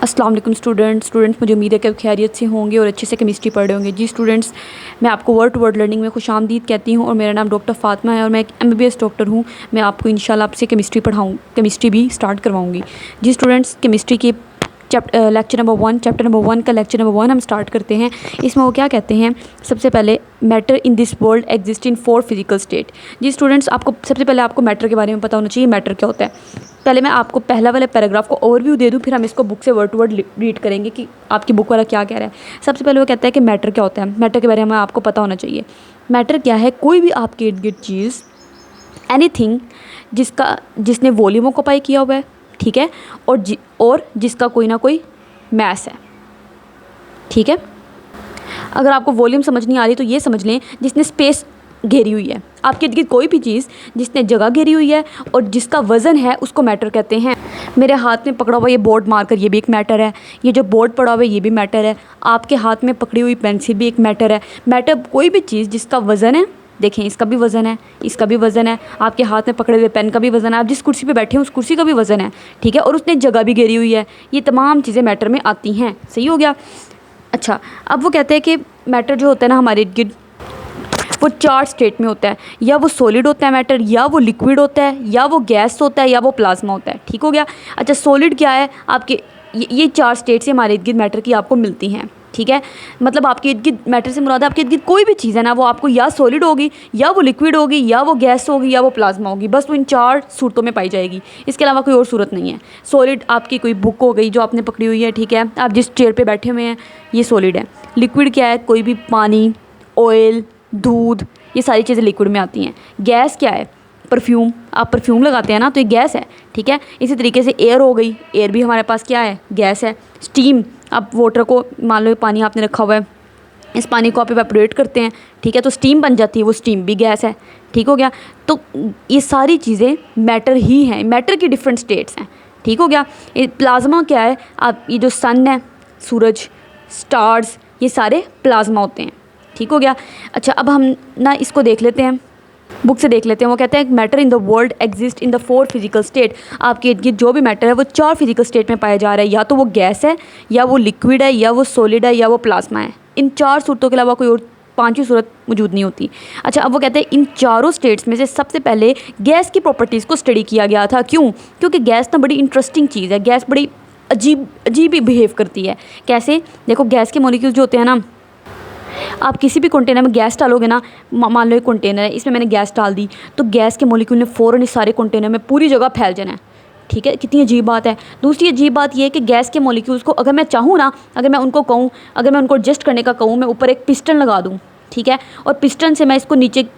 अस्सलाम वालेकुम स्टूडेंट्स। मुझे उम्मीद है कि आप खैरियत से होंगे और अच्छे से केमिस्ट्री पढ़ रहे होंगे। जी स्टूडेंट्स, मैं आपको वर्ड टू वर्ड लर्निंग में खुशामदीद कहती हूँ और मेरा नाम डॉक्टर फातिमा है और मैं एक MBBS डॉक्टर हूँ। मैं आपको इंशाल्लाह आपसे केमिस्ट्री भी स्टार्ट करवाऊँगी। जी स्टूडेंट्स, केमिस्ट्री के लेक्चर नंबर 1 चैप्टर नंबर 1 का लेक्चर नंबर 1 हम स्टार्ट करते हैं। इसमें वो क्या कहते हैं, सबसे पहले matter in this world exist in 4 physical state. जी स्टूडेंट्स, आपको सबसे पहले आपको मैटर के बारे में पता होना चाहिए, मैटर क्या होता है। पहले मैं आपको पहला वाले पैराग्राफ को ओवरव्यू दे दूं, फिर हम इसको बुक से वर्ड टू वर्ड रीड करेंगे कि आपकी बुक वाला क्या कह रहा है। सबसे पहले वो कहता है कि मैटर क्या होता है। मैटर के बारे में आपको पता होना चाहिए। मैटर क्या है, कोई भी आपके इर्द गिर्द चीज़, एनीथिंग जिसने वॉल्यूम ऑक्यूपाई किया हुआ है, ठीक है, और जिसका कोई ना कोई मैस है, ठीक है। अगर आपको वॉल्यूम समझ नहीं आ रही तो ये समझ लें जिसने स्पेस घेरी हुई है। आपके इर्द गिर्द कोई भी चीज़ जिसने जगह घेरी हुई है और जिसका वज़न है उसको मैटर कहते हैं। मेरे हाथ में पकड़ा हुआ ये बोर्ड मार्कर, ये भी एक मैटर है। ये जो बोर्ड पड़ा हुआ है ये भी मैटर है। आपके हाथ में पकड़ी हुई पेंसिल भी एक मैटर है। मैटर कोई भी चीज़ जिसका वज़न है, देखें इसका भी वज़न है, इसका भी वज़न है, आपके हाथ में पकड़े हुए पेन का भी वज़न है, आप जिस कुर्सी पे बैठे हैं उस कुर्सी का भी वज़न है, ठीक है, और उसने जगह भी घेरी हुई है। ये तमाम चीज़ें मैटर में आती हैं। सही हो गया। अच्छा, अब वो कहते हैं कि मैटर जो होता है ना हमारे इर्द गिर्द, वो 4 स्टेट में होता है। या वो सॉलिड होता है मैटर, या वो लिक्विड होता है, या वो गैस होता है, या वो प्लाज्मा होता है। ठीक हो गया। अच्छा, सॉलिड क्या है, आपके ये 4 स्टेट से हमारे इर्द गिर्द मैटर की आपको मिलती हैं, ठीक है। मतलब आपके इर्द गिर्द मैटर से मुराद आपके इर्द गिर्द कोई भी चीज़ है ना, वो आपको या सॉलिड होगी, या वो लिक्विड होगी, या वो गैस होगी, या वो प्लाज्मा होगी। बस वो इन 4 सूरतों में पाई जाएगी, इसके अलावा कोई और सूरत नहीं है। सॉलिड आपकी कोई बुक हो गई जो आपने पकड़ी हुई है, ठीक है, आप जिस चेयर पर बैठे हुए हैं, ये सॉलिड है। लिक्विड क्या है, कोई भी पानी, ऑयल, दूध, ये सारी चीज़ें लिक्विड में आती हैं। गैस क्या है, परफ्यूम, आप परफ्यूम लगाते हैं ना तो ये गैस है, ठीक है। इसी तरीके से एयर हो गई, एयर भी हमारे पास क्या है, गैस है। स्टीम, आप वाटर को, मान लो पानी आपने रखा हुआ है, इस पानी को आप इवेपोरेट करते हैं, ठीक है, तो स्टीम बन जाती है, वो स्टीम भी गैस है। ठीक हो गया। तो ये सारी चीज़ें मैटर ही हैं, मैटर की डिफरेंट स्टेट्स हैं। ठीक हो गया। ये प्लाज्मा क्या है, आप ये जो सन है, सूरज, स्टार्स, ये सारे प्लाज्मा होते हैं। ठीक हो गया। अच्छा, अब हम ना इसको देख लेते हैं, बुक से देख लेते हैं। वो कहते हैं matter in the world exist in the 4 physical state. आपके इर्द गिर्द जो भी मैटर है वो 4 फिजिकल स्टेट में पाया जा रहा है। या तो वो गैस है, या वो लिक्विड है, या वो सॉलिड है, या वो प्लाज्मा है। इन 4 सूरतों के अलावा कोई और 5वीं सूरत मौजूद नहीं होती। अच्छा, अब वो कहते हैं इन चारों स्टेट्स में से सबसे पहले गैस की प्रॉपर्टीज़ को स्टडी किया गया था। क्यों? क्योंकि गैस ना बड़ी इंटरेस्टिंग चीज़ है। गैस बड़ी अजीब ही बिहेव करती है। कैसे? देखो, गैस के मॉलिक्यूल्स जो होते हैं ना, आप किसी भी कंटेनर में गैस डालोगे ना, मान लो एक कंटेनर है, इसमें मैंने गैस डाल दी, तो गैस के मॉलिक्यूल ने फ़ौरन इस सारे कंटेनर में पूरी जगह फैल जाना है। ठीक है, कितनी अजीब बात है। दूसरी अजीब बात यह है कि गैस के मॉलिक्यूल्स को अगर मैं चाहूँ ना, अगर मैं उनको कहूँ, अगर मैं उनको एडजस्ट करने का कहूँ, मैं ऊपर एक पिस्टन लगा दूँ, ठीक है, और पिस्टन से मैं इसको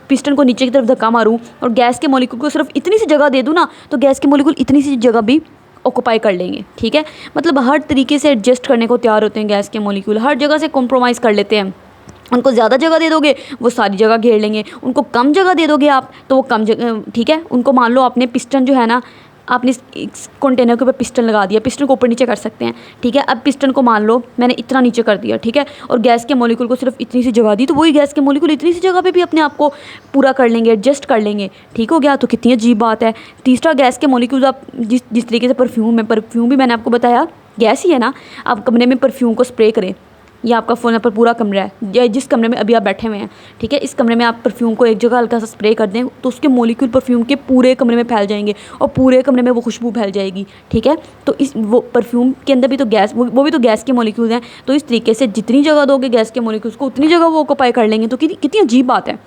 पिस्टन को नीचे की तरफ धक्का मारूँ और गैस के मॉलिक्यूल को सिर्फ इतनी सी जगह दे दूँ ना, तो गैस के मॉलिक्यूल इतनी सी जगह भी ऑक्यूपाई कर लेंगे। ठीक है, मतलब हर तरीके से एडजस्ट करने को तैयार होते हैं गैस के मॉलिक्यूल, हर जगह से कॉम्प्रोमाइज़ कर लेते हैं। उनको ज़्यादा जगह दे दोगे वो सारी जगह घेर लेंगे, उनको कम जगह दे दोगे आप तो वो कम जगह, ठीक है। उनको मान लो आपने पिस्टन जो है ना, आपने इस कंटेनर के ऊपर पिस्टन लगा दिया, पिस्टन को ऊपर नीचे कर सकते हैं, ठीक है। अब पिस्टन को मान लो मैंने इतना नीचे कर दिया, ठीक है, और गैस के मॉलिक्यूल को सिर्फ इतनी सी जगह दी, तो वही गैस के मॉलिक्यूल इतनी सी जगह पे भी अपने आप को पूरा कर लेंगे, एडजस्ट कर लेंगे। ठीक हो गया। तो कितनी अजीब बात है। तीसरा, गैस के मॉलिक्यूल्स, आप जिस तरीके से परफ्यूम भी मैंने आपको बताया गैस ही है ना। आप कमरे में परफ्यूम को स्प्रे करें, या आपका फ़ोन पर पूरा कमरा है, या जिस कमरे में अभी आप बैठे हुए हैं, ठीक है, इस कमरे में आप परफ्यूम को एक जगह हल्का सा स्प्रे कर दें तो उसके मॉलिक्यूल परफ्यूम के पूरे कमरे में फैल जाएंगे और पूरे कमरे में वो खुशबू फैल जाएगी। ठीक है, तो वो परफ्यूम के अंदर भी तो गैस, वो भी तो गैस के मॉलिक्यूल्स हैं। तो इस तरीके से जितनी जगह दोगे गैस के मॉलिक्यूल्स को, उतनी जगह वो ऑक्यूपाई कर लेंगे। तो कितनी अजीब बात है।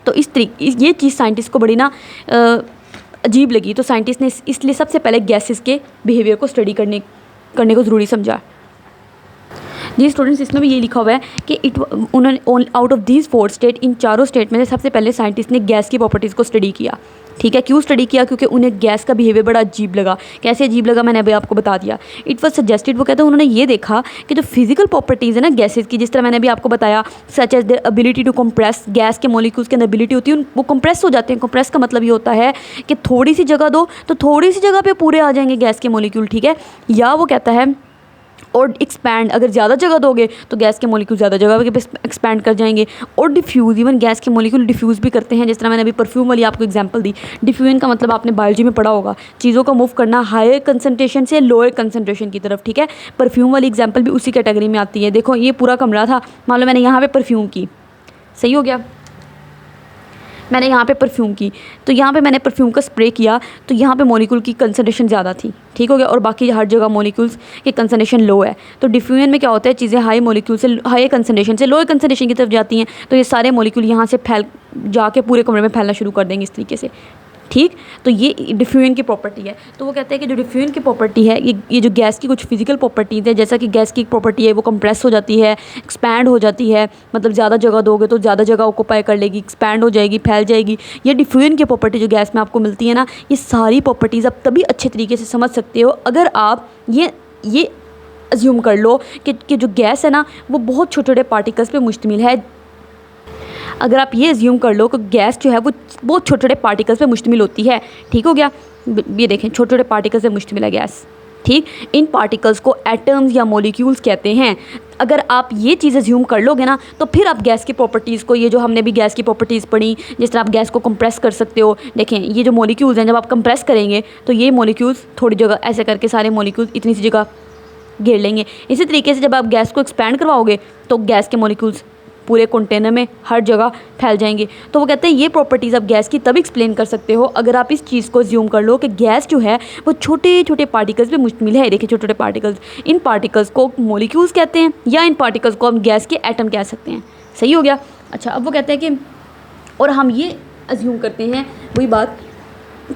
तो ये चीज़ साइंटिस्ट को बड़ी ना अजीब लगी, तो साइंटिस्ट ने इसलिए सबसे पहले गैसेस के बिहेवियर को स्टडी करने को ज़रूरी समझा। जी स्टूडेंट्स, इसमें भी ये लिखा हुआ है कि उन्होंने आउट ऑफ दीज 4 स्टेट, इन चारों स्टेट में से सबसे पहले साइंटिस्ट ने गैस की प्रॉपर्टीज़ को स्टडी किया। ठीक है, क्यों स्टडी किया? क्योंकि उन्हें गैस का बिहेवियर बड़ा अजीब लगा। कैसे अजीब लगा, मैंने अभी आपको बता दिया। इट वॉज सजेस्टेड, वो कहते हैं उन्होंने ये देखा कि जो फिजिकल प्रॉपर्टीज़ है ना गैसेज की, जिस तरह मैंने अभी आपको बताया, such as their ability to compress, gas के मॉलिक्यूल्स के अंदर एबिलिटी होती है, वो कंप्रेस हो जाते हैं। कंप्रेस का मतलब ये होता है कि थोड़ी सी जगह दो तो थोड़ी सी जगह पर पूरे आ जाएंगे गैस के मॉलिक्यूल, ठीक है। या वो कहता है और एक्सपैंड, अगर ज़्यादा जगह दोगे तो गैस के मॉलिक्यूल ज़्यादा जगह पे एक्सपैंड कर जाएंगे। और डिफ्यूज़, इवन गैस के मॉलिक्यूल डिफ्यूज़ भी करते हैं, जिस तरह मैंने अभी परफ्यूम वाली आपको एग्जांपल दी। डिफ्यूजन का मतलब आपने बायोलॉजी में पढ़ा होगा, चीज़ों का मूव करना हायर कंसनट्रेशन से लोअर कंसनट्रेशन की तरफ, ठीक है। परफ्यूम वाली एग्जाम्पल भी उसी कैटेगरी में आती है। देखो ये पूरा कमरा था, मान लो मैंने यहाँ पर परफ्यूम की, सही हो गया, मैंने यहाँ पे परफ्यूम की, तो यहाँ पे मैंने परफ्यूम का स्प्रे किया, तो यहाँ पे मॉलिक्यूल की कंसनट्रेशन ज़्यादा थी, ठीक हो गया, और बाकी हर जगह मॉलिक्यूल्स की कंसनट्रेशन लो है। तो डिफ्यूजन में क्या होता है, चीज़ें हाई मॉलिक्यूल से हाई कंसनट्रेशन से लोअर कंसनट्रेशन की तरफ जाती हैं, तो ये सारे मॉलिक्यूल यहाँ से फैल जाके पूरे कमरे में फैलना शुरू कर देंगे इस तरीके से, ठीक। तो ये डिफ्यूजन की प्रॉपर्टी है। तो वो कहते हैं कि जो डिफ्यूजन की प्रॉपर्टी है, ये जो गैस की कुछ फिजिकल प्रॉपर्टीज़ है, जैसा कि गैस की एक प्रॉपर्टी है वो कंप्रेस हो जाती है, एक्सपैंड हो जाती है, मतलब ज़्यादा जगह दोगे तो ज़्यादा जगह ऑक्यूपाई कर लेगी, एक्सपैंड हो जाएगी, फैल जाएगी। ये डिफ्यूजन की प्रॉपर्टी जो गैस में आपको मिलती है ना, ये सारी प्रॉपर्टीज़ आप तभी अच्छे तरीके से समझ सकते हो अगर आप ये अज्यूम कर लो कि जो गैस है ना वो बहुत छोटे छोटे पार्टिकल्स पे मुश्तमिल है। अगर आप ये अज्यूम कर लो कि गैस जो है वो बहुत छोटे छोटे पार्टिकल्स पे मुश्तमिल होती है, ठीक हो गया, ये देखें छोटे छोटे पार्टिकल्स पे मुश्तमिल है गैस, ठीक। इन पार्टिकल्स को एटम्स या मॉलिक्यूल्स कहते हैं। अगर आप ये चीज़ अज्यूम कर लोगे ना, तो फिर आप गैस की प्रॉपर्टीज़ को, ये जो हमने भी गैस की प्रॉपर्टीज़ पढ़ी, जिस तरह आप गैस को कंप्रेस कर सकते हो, देखें ये जो मॉलिक्यूल्स हैं जब आप कंप्रेस करेंगे तो ये मॉलिक्यूल्स थोड़ी जगह ऐसे करके सारे मॉलिक्यूल्स इतनी सी जगह घेर लेंगे। इसी तरीके से जब आप गैस को एक्सपैंड करवाओगे तो गैस के मॉलिक्यूल्स पूरे कंटेनर में हर जगह फैल जाएंगे। तो वो कहते हैं ये प्रॉपर्टीज़ आप गैस की तब एक्सप्लेन कर सकते हो अगर आप इस चीज़ को ज्यूम कर लो कि गैस जो है वो छोटे छोटे पार्टिकल्स पे मुश्तमिल है। देखिए छोटे छोटे पार्टिकल्स, इन पार्टिकल्स को मॉलिक्यूल्स कहते हैं या इन पार्टिकल्स को हम गैस के एटम कह सकते हैं, सही हो गया। अच्छा, अब वो कहते हैं कि और हम ये अज्यूम करते हैं वही बात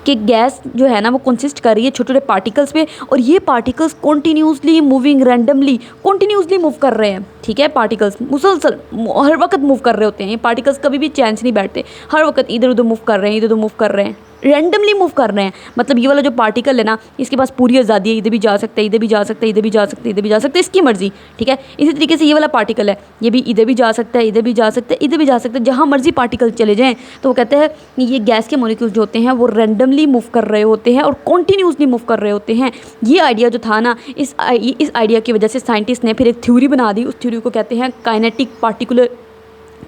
कि गैस जो है ना वो कंसिस्ट कर रही है छोटे छोटे पार्टिकल्स पे, और ये particles continuously moving randomly continuously move कर रहे हैं, ठीक है। पार्टिकल्स मुसलसल हर वक्त मूव कर रहे होते हैं, ये पार्टिकल्स कभी भी चैन से नहीं बैठते, हर वक्त इधर उधर मूव कर रहे हैं, इधर उधर मूव कर रहे हैं, रैंडमली मूव कर रहे हैं। मतलब ये वाला जो पार्टिकल है ना, इसके पास पूरी आज़ादी है, इधर भी जा सकता है, इधर भी जा सकता है, इधर भी जा सकता है, इधर भी जा सकता है, इसकी मर्जी, ठीक है। इसी तरीके से ये वाला पार्टिकल है, ये भी इधर भी जा सकता है, इधर भी जा सकता है, इधर भी जा सकता है, जहाँ मर्जी पार्टिकल चले जाएँ। तो वो कहते हैं ये गैस के मॉलिक्यूल्स जो होते हैं वो रैंडमली मूव कर रहे होते हैं और कॉन्टीन्यूसली मूव कर रहे होते हैं। ये आइडिया जो था ना, इस आइडिया की वजह से साइंटिस्ट ने फिर एक थ्योरी बना दी। उस थ्योरी को कहते हैं kinetic particular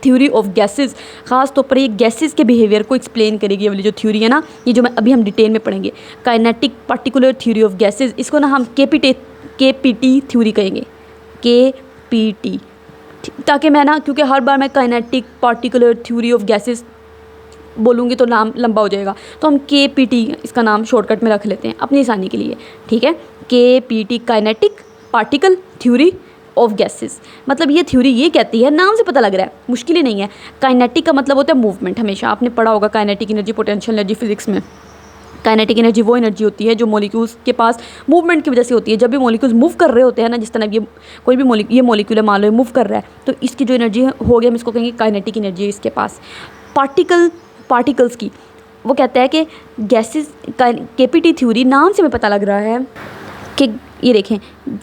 theory of gases. ख़ास तौर पर ये गैसेस के बिहेवियर को एक्सप्लेन करेगी। ये वाली जो थ्योरी है ना, ये जो मैं अभी हम डिटेल में पढ़ेंगे, kinetic particular theory of gases, इसको ना हम केपीटी थ्योरी कहेंगे, केपीटी, ताकि मैं ना, क्योंकि हर बार मैं kinetic particular theory of gases बोलूँगी तो नाम लंबा हो जाएगा, तो हम केपीटी इसका नाम शॉर्टकट में रख लेते हैं अपनी आसानी के लिए, ठीक है। KPT, kinetic particle theory of gases. मतलब ये थ्योरी ये कहती है, नाम से पता लग रहा है, मुश्किल ही नहीं है। काइनेटिक का मतलब होता है मूवमेंट, हमेशा आपने पढ़ा होगा kinetic energy, potential energy physics में। काइनेटिक एनर्जी वो एनर्जी होती है जो मॉलिक्यूल्स के पास मूवमेंट की वजह से होती है। जब भी मॉलिक्यूल्स मूव कर रहे होते हैं ना, जिस तरह ये कोई भी मॉलिक्यूल है, मान लो मूव कर रहा है, तो इसकी जो एनर्जी हो गया, हम इसको कहेंगे काइनेटिक एनर्जी इसके पास। पार्टिकल्स की वो कहता है कि गैसेस, केपीटी थ्योरी नाम से हमें पता लग रहा है कि ये देखें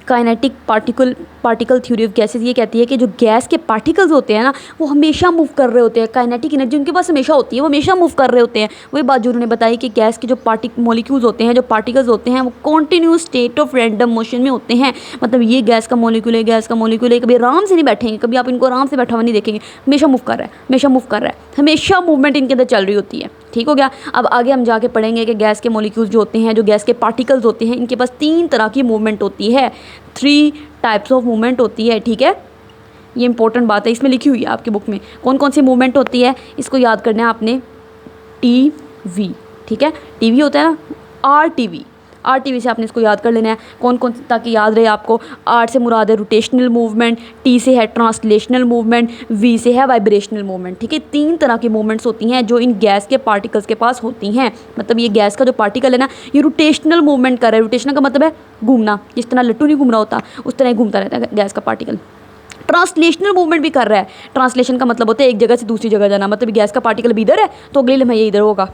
kinetic particle theory of gases ये कहती है कि जो गैस के पार्टिकल्स होते हैं ना, वो हमेशा मूव कर रहे होते हैं। काइनेटिक एनर्जी उनके पास हमेशा होती है, वो हमेशा मूव कर रहे होते हैं। वही बात जो उन्होंने बताई कि गैस के जो मॉलिक्यूल्स होते हैं, जो पार्टिकल्स होते हैं, वो continuous state of random motion में होते हैं। मतलब ये गैस का मॉलिक्यूल है, कभी आराम से नहीं बैठेंगे, कभी आप इनको आराम से बैठा हुआ नहीं देखेंगे, हमेशा मूव कर रहा है, हमेशा मूवमेंट इनके अंदर चल रही होती है, ठीक हो गया। अब आगे हम जाके पढ़ेंगे कि गैस के मॉलिक्यूल्स जो होते हैं, जो गैस के पार्टिकल्स होते हैं, इनके पास 3 तरह की मूवमेंट होती है, 3 टाइप्स ऑफ मूवमेंट होती है, ठीक है। ये इंपॉर्टेंट बात है, इसमें लिखी हुई है आपकी बुक में कौन कौन सी मूवमेंट होती है, इसको याद करना है आपने। टीवी, ठीक है, टीवी होता है ना, आरटीवी से आपने इसको याद कर लेना है कौन कौन, ताकि याद रहे आपको। आर से मुराद है रोटेशनल मूवमेंट, टी से है ट्रांसलेशनल मूवमेंट, वी से है वाइब्रेशनल मूवमेंट, ठीक है। 3 तरह की मूवमेंट्स होती हैं जो इन गैस के पार्टिकल्स के पास होती हैं। मतलब ये गैस का जो पार्टिकल है ना, ये रोटेशनल मूवमेंट कर रहा है। रोटेशनल का मतलब है घूमना, जिस तरह लट्टू नहीं घूम रहा होता उस तरह घूमता रहता है गैस का पार्टिकल। ट्रांसलेशनल मूवमेंट भी कर रहा है। ट्रांसलेशन का मतलब होता है एक जगह से दूसरी जगह जाना। मतलब गैस का पार्टिकल भी इधर है तो अगले लम्हे ये इधर होगा,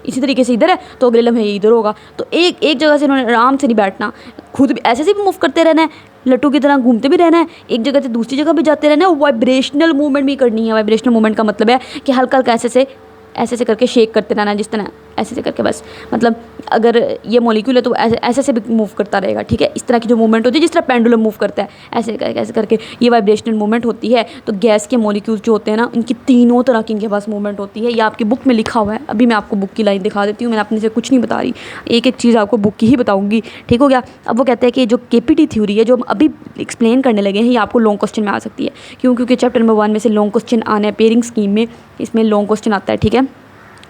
इसी तरीके से इधर है तो अगले लम्हे ये इधर होगा। तो एक जगह से इन्होंने आराम से नहीं बैठना, खुद भी ऐसे भी मूव करते रहना है, लट्टू की तरह घूमते भी रहना है, एक जगह से दूसरी जगह भी जाते रहना है, और वाइब्रेशनल मूवमेंट भी करनी है। वाइब्रेशनल मूवमेंट का मतलब है कि हल्का हल्का ऐसे से करके शेक करते रहना, जिस तरह ऐसे ऐसे करके बस, मतलब अगर ये मॉलिक्यूल है तो ऐसे ऐसे से भी मूव करता रहेगा, ठीक है। इस तरह की जो मूवमेंट होती है, जिस तरह पेंडुलम मूव करता है, ऐसे करके ये वाइब्रेशनल मूवमेंट होती है। तो गैस के मॉलिक्यूल्स जो होते हैं ना, इनकी तीनों तरह की इनके पास मूवमेंट होती है। ये आपकी बुक में लिखा हुआ है। अभी मैं आपको बुक की लाइन दिखा देती हूँ, मैंने अपने से कुछ नहीं बता रही, एक एक चीज़ आपको बुक की ही बताऊँगी, ठीक हो गया। अब वो कहते हैं कि जो KPT थ्योरी है जो हम अभी एक्सप्लेन करने लगे हैं, ये आपको लॉन्ग क्वेश्चन में आ सकती है। क्यों? क्योंकि चैप्टर नंबर 1 में से लॉन्ग क्वेश्चन आना है, पेयरिंग स्कीम में इसमें लॉन्ग क्वेश्चन आता है, ठीक है।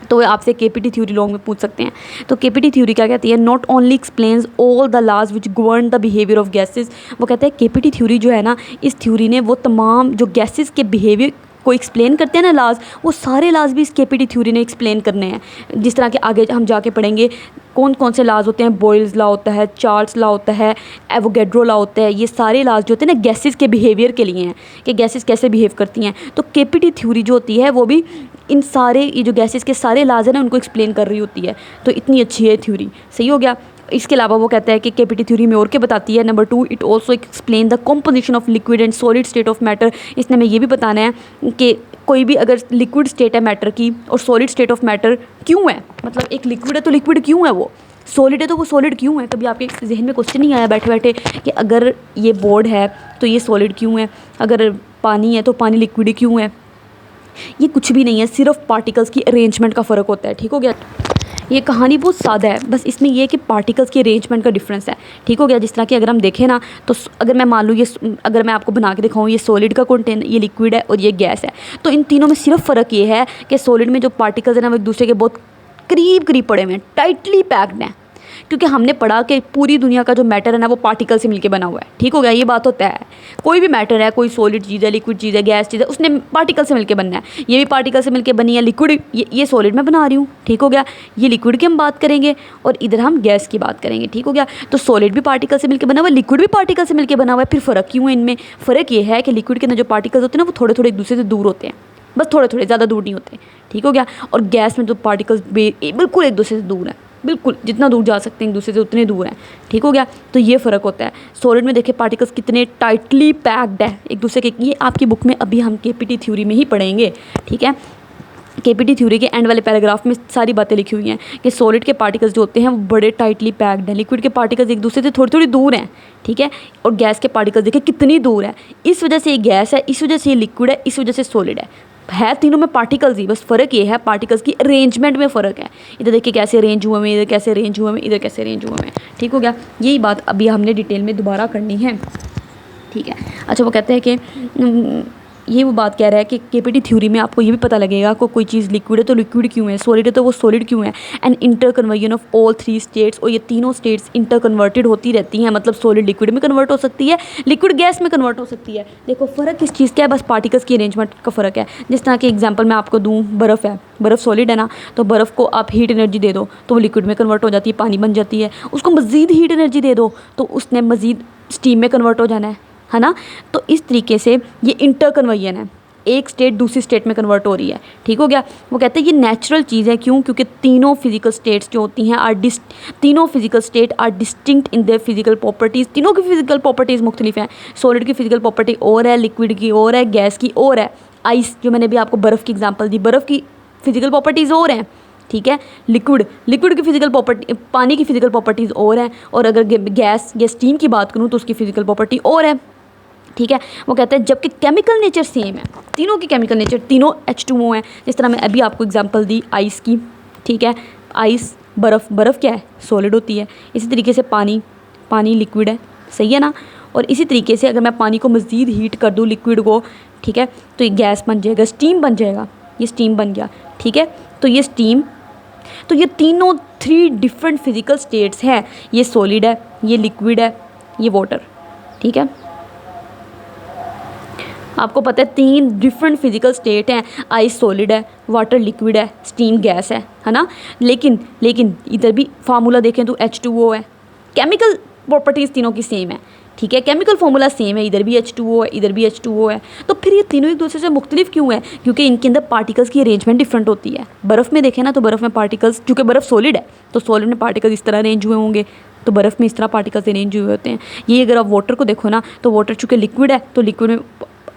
तो आपसे KPT थ्योरी लॉन्ग में पूछ सकते हैं। तो KPT थ्योरी क्या कहती है? Not only explains all the laws which govern the behaviour of gases. वो कहते हैं KPT थ्योरी जो है ना, इस थ्योरी ने वो तमाम जो गैसेज के बिहेवियर को एक्सप्लेन करते हैं ना लाज, वो सारे लाज भी इस KPT थ्योरी ने एक्सप्लेन करने हैं। जिस तरह के आगे हम जाके पढ़ेंगे कौन कौन से लाज होते हैं, बॉयल्स लॉ होता है, चार्ल्स लॉ होता है, एवोगैड्रो लॉ होता है। ये सारे लाज जो होते हैं ना गैसेस के बिहेवियर के लिए हैं कि गैसेस कैसे बिहेव करती हैं। तो KPT थ्योरी जो होती है वो भी इन सारे ये जो गैसेस के सारे लाज है ना उनको एक्सप्लेन कर रही होती है। तो इतनी अच्छी है थ्योरी, सही हो गया। इसके अलावा वो कहता है कि KPT थ्योरी में और क्या बताती है, number 2, it also explain the composition of liquid and solid state of matter. इसने हमें ये भी बताना है कि कोई भी अगर लिक्विड स्टेट है मैटर की और सॉलिड स्टेट ऑफ मैटर क्यों है, मतलब एक लिक्विड है तो लिक्विड क्यों है, वो सॉलिड है तो वो सॉलिड क्यों है। कभी आपके जहन में क्वेश्चन नहीं आया बैठे बैठे कि अगर ये बोर्ड है तो ये सॉलिड क्यों है, अगर पानी है तो पानी लिक्विड क्यों है? ये कुछ भी नहीं है, सिर्फ पार्टिकल्स की अरेंजमेंट का फ़र्क होता है, ठीक हो गया। ये कहानी बहुत सादा है, बस इसमें ये है कि पार्टिकल्स की अरेंजमेंट का डिफरेंस है, ठीक हो गया। जिस तरह कि अगर हम देखें ना, तो अगर मैं मान लूँ ये, अगर मैं आपको बना के दिखाऊँ ये सॉलिड का कंटेनर, ये लिक्विड है और ये गैस है, तो इन तीनों में सिर्फ फ़र्क ये है कि सॉलिड में जो पार्टिकल्स हैं ना वो एक दूसरे के बहुत करीब करीब पड़े हुए हैं, टाइटली पैक्ड हैं। क्योंकि हमने पढ़ा कि पूरी दुनिया का जो मैटर है ना वो पार्टिकल से मिलके बना हुआ है, ठीक हो गया। ये बात होता है, कोई भी मैटर है, कोई सॉलिड चीज़ है, लिक्विड चीज़ है, गैस चीज़ है, उसने पार्टिकल से मिलके बनना है। ये भी पार्टिकल से मिलके बनी है लिक्विड, ये सॉलिड में बना रही हूँ, ठीक हो गया। ये लिक्विड की हम बात करेंगे और इधर हम गैस की बात करेंगे, ठीक हो गया। तो सॉलिड भी पार्टिकल से मिलकर बना हुआ है, लिक्विड भी पार्टिकल से मिलकर बना हुआ है। फिर फ़र्क क्यों है इनमें? फ़र्क ये है कि लिक्विड के अंदर जो पार्टिकल्स होते हैं ना वो थोड़े थोड़े एक दूसरे से दूर होते हैं, बस थोड़े थोड़े, ज़्यादा दूर नहीं होते, ठीक हो गया। और गैस में जो पार्टिकल्स बिल्कुल एक दूसरे से दूर हैं, बिल्कुल जितना दूर जा सकते हैं एक दूसरे से उतने दूर हैं, ठीक हो गया। तो ये फ़र्क होता है। सॉलिड में देखिए पार्टिकल्स कितने टाइटली पैक्ड है एक दूसरे के। ये आपकी बुक में अभी हम KPT थ्योरी में ही पढ़ेंगे, ठीक है। KPT थ्योरी के एंड वाले पैराग्राफ में सारी बातें लिखी हुई हैं कि सॉलिड के पार्टिकल्स जो होते हैं वो बड़े टाइटली पैक्ड हैं, लिक्विड के पार्टिकल्स एक दूसरे से थोड़ी थोड़ी दूर हैं, ठीक है। और गैस के पार्टिकल्स देखिए कितनी दूर है। इस वजह से ये गैस है, इस वजह से ये लिक्विड है, इस वजह से सॉलिड है तीनों में पार्टिकल्स ही, बस फ़र्क ये है पार्टिकल्स की अरेंजमेंट में फ़र्क है। इधर देखिए कैसे अरेंज हुए हैं, इधर कैसे अरेंज हुए हैं, इधर कैसे अरेंज हुए हैं, ठीक हो गया। यही बात अभी हमने डिटेल में दोबारा करनी है, ठीक है। अच्छा, वो कहते हैं कि ये वो बात कह रहा है कि KPT थ्योरी में आपको ये भी पता लगेगा को कोई चीज़ लिक्विड है तो लिक्विड क्यों है, सॉलिड है तो वो सॉलिड क्यों है, and inter conversion of all 3 states. और ये तीनों स्टेट्स इंटर कन्वर्टेड होती रहती हैं, मतलब सॉलिड लिक्विड में कन्वर्ट हो सकती है, लिक्विड गैस में कन्वर्ट हो सकती है। देखो फ़र्क किस चीज़ का है, बस पार्टिकल्स की अरेंजमेंट का फ़र्क है। जिस तरह के एग्जाम्पल मैं आपको दूँ, बर्फ़ है, बर्फ़ सॉलिड है ना, तो बर्फ़ को आप हीट एनर्जी दे दो तो वो लिक्विड में कन्वर्ट हो जाती है, पानी बन जाती है। उसको मज़ीद हीट एनर्जी दे दो तो उसने मज़ीद स्टीम में कन्वर्ट हो जाना है ना। तो इस तरीके से ये इंटर कन्वर्जन है, एक स्टेट दूसरी स्टेट में कन्वर्ट हो रही है, ठीक हो गया। वो कहते हैं ये नेचुरल चीज़ है, क्यों? क्योंकि तीनों फिजिकल स्टेट्स जो होती हैं तीनों physical state are distinct in their physical properties. तीनों की फिजिकल प्रॉपर्टीज़ मुख्तलिफ हैं। सॉलिड की फिजिकल प्रॉपर्टी और है, लिक्विड की और है, गैस की और है। आइस, जो मैंने भी आपको बर्फ़ की एग्जाम्पल दी, बर्फ़ की फिजिकल प्रॉपर्टीज़ और हैं, ठीक है। लिक्विड की फिजिकल प्रॉपर्टी, पानी की फिजिकल प्रॉपर्टीज़ और हैं। और अगर गैस या स्टीम की बात करूँ तो उसकी फिजिकल प्रॉपर्टी और है, ठीक है। वो कहते हैं जबकि केमिकल नेचर सेम है, तीनों की केमिकल नेचर, तीनों H2O हैं। जिस तरह मैं अभी आपको एग्जांपल दी आइस की, ठीक है। आइस, बर्फ़ क्या है, सॉलिड होती है। इसी तरीके से पानी लिक्विड है, सही है ना। और इसी तरीके से अगर मैं पानी को मज़ीद हीट कर दूँ लिक्विड को, ठीक है, तो ये गैस बन जाएगा, स्टीम बन जाएगा, ये स्टीम बन गया, ठीक है। तो ये स्टीम, तो ये तीनों 3 डिफरेंट फिजिकल स्टेट्स हैं। ये सॉलिड है, ये लिक्विड है, ये वाटर, ठीक है। आपको पता है 3 डिफरेंट फिजिकल स्टेट हैं, आइस सॉलिड है, वाटर लिक्विड है, स्टीम गैस है ना। लेकिन इधर भी फार्मूला देखें तो H2O है। केमिकल प्रॉपर्टीज़ तीनों की सेम है, ठीक है। केमिकल फार्मूला सेम है, इधर भी H2O है, इधर भी H2O है। तो फिर ये तीनों एक दूसरे से मुख्तलिफ क्यों है? क्योंकि इनके अंदर पार्टिकल्स की अरेंजमेंट डिफरेंट होती है। बर्फ़ में देखें ना तो बर्फ़ में पार्टिकल्स, चूँकि बर्फ़ सॉलिड है तो सॉलिड में पार्टिकल्स इस तरह अरेंज हुए होंगे, तो बर्फ़ में इस तरह पार्टिकल्स अरेंज हुए होते हैं। ये अगर आप वाटर को देखो ना तो वाटर चूँकि लिक्विड है तो लिक्विड में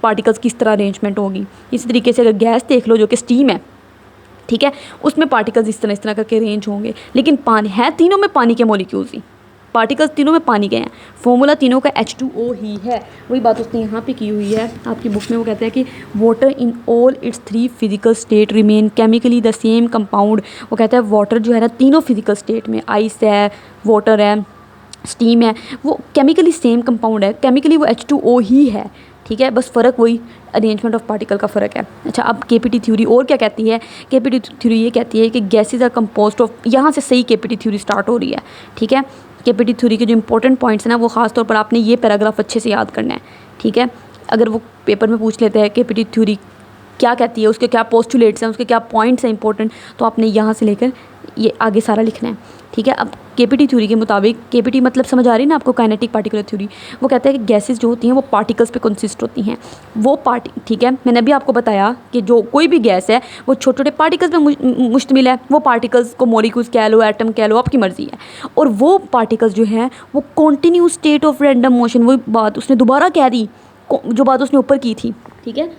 पार्टिकल्स किस तरह अरेंजमेंट होगी। इसी तरीके से अगर गैस देख लो जो कि स्टीम है, ठीक है। उसमें पार्टिकल्स इस तरह करके अरेंज होंगे, लेकिन पानी है तीनों में पानी के मॉलिक्यूल्स ही, पार्टिकल्स तीनों में पानी के हैं, फॉर्मूला तीनों का H2O ही है। वही बात उसने यहाँ पे की हुई है आपकी बुक में। वो कहते हैं कि water in all it's 3 physical state remain chemically the same compound. वो कहता है वाटर जो है ना तीनों फिजिकल स्टेट में, आइस है, वाटर है, स्टीम है, वो केमिकली सेम कंपाउंड है, केमिकली वो H2O ही है, ठीक है। बस फ़र्क वही अरेंजमेंट ऑफ पार्टिकल का फ़र्क है। अच्छा, अब केपीटी थ्योरी और क्या कहती है? केपीटी थ्योरी ये कहती है कि गैसेज आर कंपोज्ड ऑफ, यहाँ से सही केपीटी थ्योरी स्टार्ट हो रही है, ठीक है। केपीटी थ्योरी के जो इंपॉर्टेंट पॉइंट्स हैं ना, वो खास तौर पर आपने ये पैराग्राफ अच्छे से याद करना है, ठीक है। अगर वो पेपर में पूछ लेते हैं केपीटी थ्योरी क्या कहती है, उसके क्या पोस्टुलेट्स हैं, उसके क्या पॉइंट्स हैं इंपॉर्टेंट, तो आपने यहाँ से लेकर ये आगे सारा लिखना है, ठीक है। अब केपीटी थ्योरी के मुताबिक, केपीटी मतलब समझ आ रही है ना आपको, काइनेटिक पार्टिकुलर थ्योरी, वो कहता है कि गैसेस जो होती हैं वो पार्टिकल्स पे कंसिस्ट होती हैं, वो ठीक है। मैंने अभी आपको बताया कि जो कोई भी गैस है वो छोटे छोटे पार्टिकल्स पे मुश्तमिल है। वो पार्टिकल्स को मॉलिक्यूल्स कह लो, एटम कह लो, आपकी मर्ज़ी है। और वो पार्टिकल्स जो हैं वो continue state of random motion, वही बात उसने दोबारा कह दी जो बात उसने ऊपर की थी, ठीक है।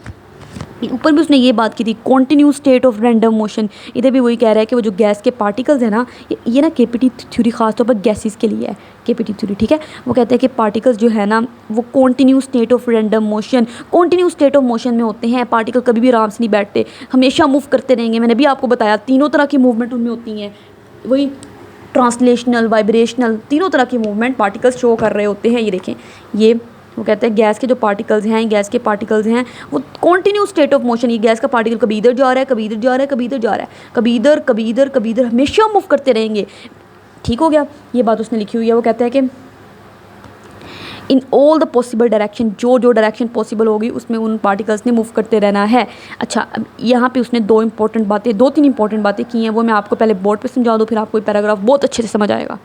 ऊपर भी उसने ये बात की थी, continue state of random motion. इधर भी वही कह रहा है कि वो जो गैस के पार्टिकल्स है ना, ये ना केपीटी थ्योरी खासतौर पर गैसेस के लिए है, केपीटी थ्योरी, ठीक है। वो कहते हैं कि पार्टिकल्स जो है ना वो continue state of random motion, continue state of motion में होते हैं। पार्टिकल कभी भी आराम से नहीं बैठते, हमेशा मूव करते रहेंगे। मैंने भी आपको बताया तीनों तरह की मूवमेंट उनमें होती हैं, वही ट्रांसलेशनल, वाइब्रेशनल, तीनों तरह की मूवमेंट पार्टिकल्स शो कर रहे होते हैं। ये देखें, ये वो कहते हैं गैस के जो पार्टिकल्स हैं, गैस के पार्टिकल्स हैं वो कॉन्टीन्यू स्टेट ऑफ मोशन। ये गैस का पार्टिकल कभी इधर जा रहा है, कभी इधर जा रहा है, कभी इधर जा रहा है, कभी इधर, कभी इधर, कभी इधर, हमेशा मूव करते रहेंगे, ठीक हो गया। ये बात उसने लिखी हुई है। वो कहते हैं कि in all the possible direction, जो जो डायरेक्शन पॉसिबल होगी उसमें उन पार्टिकल्स ने मूव करते रहना है। अच्छा, अब यहाँ पे उसने दो तीन इंपॉर्टेंट बातें की हैं, वो मैं आपको पहले बोर्ड पे समझा दूँ, फिर आपको ये पैराग्राफ बहुत अच्छे से समझ आएगा।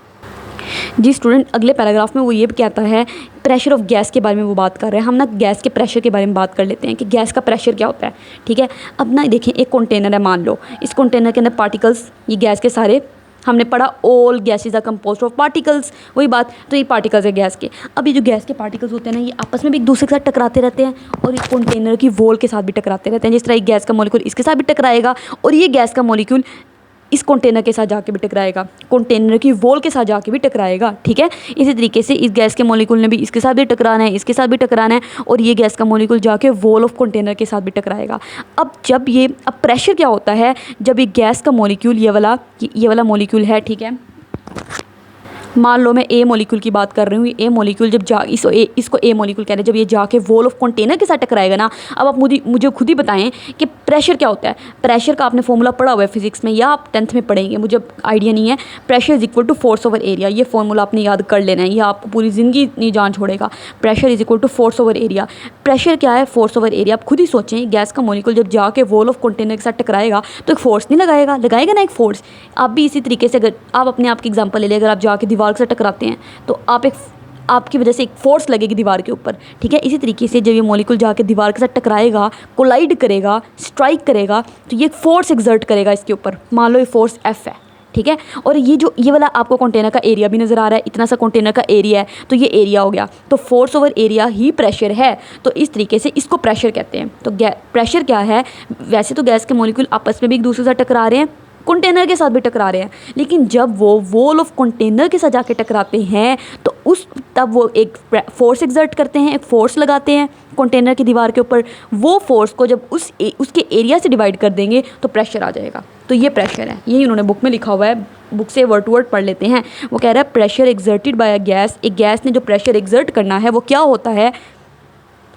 जी स्टूडेंट, अगले पैराग्राफ में वो ये कहता है, प्रेशर ऑफ गैस के बारे में वो बात कर रहे हैं। हम ना गैस के प्रेशर के बारे में बात कर लेते हैं कि गैस का प्रेशर क्या होता है, ठीक है। अब ना देखें, एक कंटेनर है, मान लो इस कंटेनर के अंदर पार्टिकल्स, ये गैस के सारे, हमने पढ़ा all gases are composed of particles, वही बात, तो ये पार्टिकल्स है गैस के। अब ये जो गैस के पार्टिकल्स होते हैं ना, ये आपस में भी एक दूसरे के साथ टकराते रहते हैं और इस कंटेनर की वॉल के साथ भी टकराते रहते हैं। जिस तरह ये गैस का मॉलिक्यूल इसके साथ भी टकराएगा और ये गैस का मॉलिक्यूल इस कंटेनर के साथ जाके भी टकराएगा, कंटेनर की वॉल के साथ जाके भी टकराएगा, ठीक है। इसी तरीके से इस गैस के मॉलिक्यूल ने भी इसके साथ भी टकराना है, इसके साथ भी टकराना है, और ये गैस का मॉलिक्यूल जाके वॉल ऑफ कंटेनर के साथ भी टकराएगा। अब प्रेशर क्या होता है, जब ये गैस का मॉलिक्यूल ये वाला मॉलिक्यूल है, ठीक है। मान लो मैं ए मॉलिक्यूल की बात कर रही हूँ। ए मॉलिक्यूल जब इसको ए मॉलिक्यूल कह रहे हैं, जब ये जाके वॉल ऑफ कंटेनर के साथ टकराएगा ना, अब आप मुझे खुद ही बताएं कि प्रेशर क्या होता है। प्रेशर का आपने फॉर्मूला पढ़ा हुआ है फिजिक्स में, या आप 10th में पढ़ेंगे, मुझे आइडिया नहीं है। Pressure is equal to force over area, ये फॉर्मूला आपने याद कर लेना है, ये आपको पूरी ज़िंदगी नहीं जान छोड़ेगा। Pressure is equal to force over area. Pressure क्या है? Force over area. आप खुद ही सोचें, गैस का मॉलिक्यूल जब जाके वॉल ऑफ कंटेनर के साथ टकराएगा तो एक फोर्स नहीं लगाएगा ना एक फोर्स। आप भी इसी तरीके से, अगर आप अपने आप की एग्जाम्पल ले लें, अगर आप जाके दीवार के साथ टकराते हैं तो आपकी वजह से एक फोर्स लगेगी दीवार के ऊपर, ठीक है। इसी तरीके से जब ये मॉलिक्यूल जाके दीवार के साथ टकराएगा, कोलाइड करेगा, स्ट्राइक करेगा, तो ये फोर्स एक्सर्ट करेगा इसके ऊपर। मान लो ये फोर्स F है, ठीक है। और ये वाला आपको कंटेनर का एरिया भी नज़र आ रहा है, इतना सा कंटेनर का एरिया है, तो ये एरिया हो गया। तो फोर्स ओवर एरिया ही प्रेशर है। तो इस तरीके से इसको प्रेशर कहते हैं। तो प्रेशर क्या है? वैसे तो गैस के मॉलिक्यूल आपस में भी एक दूसरे से टकरा रहे हैं, कंटेनर के साथ भी टकरा रहे हैं, लेकिन जब वो वॉल ऑफ कंटेनर के साथ जाके टकराते हैं तो तब वो एक फोर्स एक्सर्ट करते हैं, एक फोर्स लगाते हैं कंटेनर की दीवार के ऊपर। वो फोर्स को जब उसके एरिया से डिवाइड कर देंगे तो प्रेशर आ जाएगा। तो ये प्रेशर है, यही उन्होंने बुक में लिखा हुआ है। बुक से वर्ड टू वर्ड पढ़ लेते हैं। वो कह रहा है pressure exerted by a gas, एक गैस ने जो प्रेशर एक्सर्ट करना है वो क्या होता है,